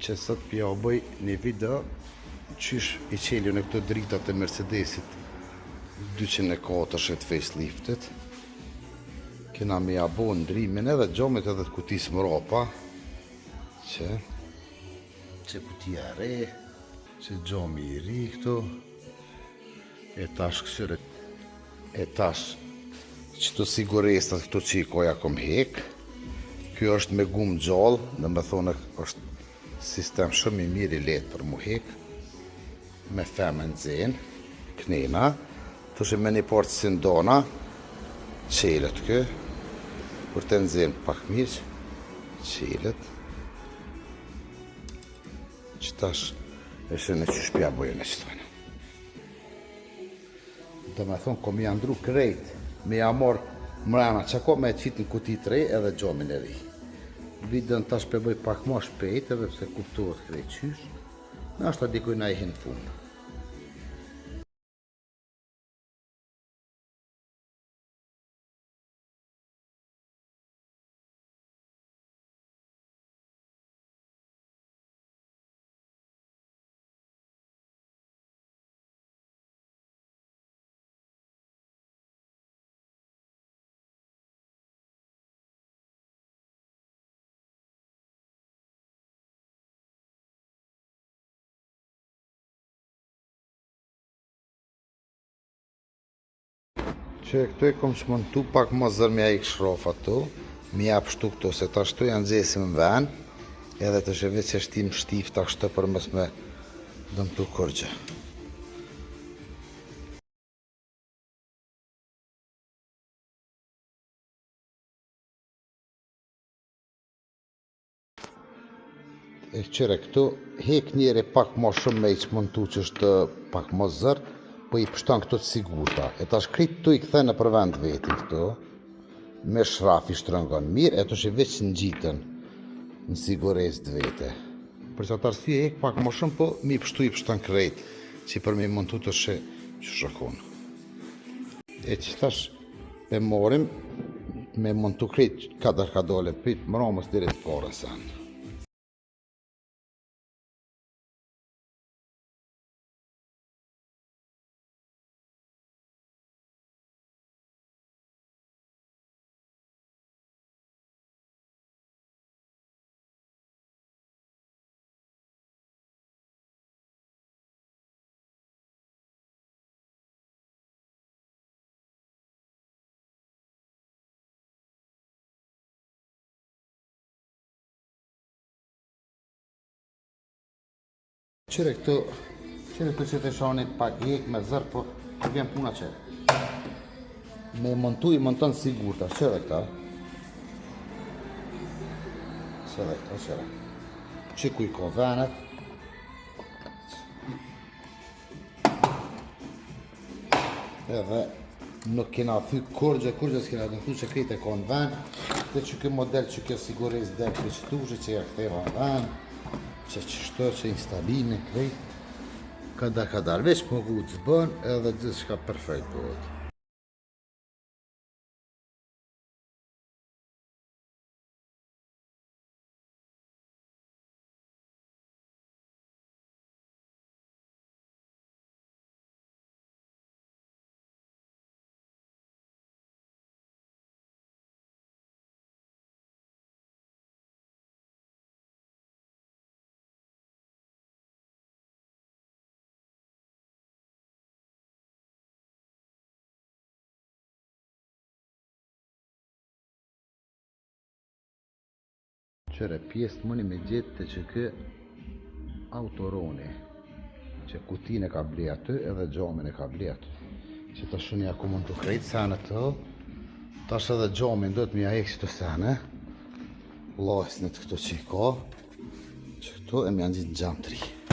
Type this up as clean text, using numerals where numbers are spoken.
që sot pja o bëj një video qysh i qelju në këto dritat e Mercedesit 204 faceliftet. Kena me jabo ndrimin edhe gjomit edhe të kutis mrapa që kutia re, që gjomi i ri këtu, e tash kësire, e tash qëto sigurestat këto që i koja kom hek. Kjo është me gumë gjallë, dhe me thonë është sistem shumë i mirë i letë për mu hek, me femë në zenë, knena, të shë me një partë sindona, qelet kë, kur të në zenë pak mirë, qelet, që tash e shë në që shpja bojën e qëtojnë. Dhe me thonë, kom i andru krejt, me jamor mrena që ko me qitë në kutit re edhe gjomin e ri. Videon tash përbëj pak ma shpejt edhe pse kuptohet krejt qysh, në ashtë ta dikuj na i hinë punë. Që këtu e kom shmontu pak ma zërmja i këshrofa tu, mi jap shtu këtu, se ta shtu janë gjesim në ven, edhe të shëve që shtim shtift ashtë për mës me dëmtu kërgjë. E qëre këtu, hek njeri pak ma shumë me i shmontu që është pak ma zërë, po i pështon këto të sigurta. E tash krejt tu i këthene për vend vetin këto, me shraf i shtrëngon mirë, e të shë veç në gjitën, në sigures të vete. Për që atë arsye hek pak më shumë, po mi pështu i pështon krejt, që për me montu të shë që shëkon. E që tash pe morim, me montu krejt kadar ka dole, prit më ramës dire të pare sen. Qire këtu që të shonit pak hek me zërë, po të vjen puna qire. Me montu i monton sigurta, qire këta. Qire këta, qire. Që ku i ko venet. Edhe nuk kena thy kurgje s'kena të thu që krejt e ko në ven. Dhe që kjo model që kjo siguris dhe këtë që tushë që ja këtheva në ven. Që qështo që instalime krejt, kadar veç më gu të zbën edhe gjithë shka perfekt bëhet. Qëre pjesë të mëni me gjithë të që kë autoroni, që kutin e ka ble aty edhe gjomin e ka ble aty. Që të shuni aku mund të krejtë sene të, tash edhe gjomin do të mja ekë që të sene, lojës në të këto që i ka, që këto e mja në gjithë në gjamë 3.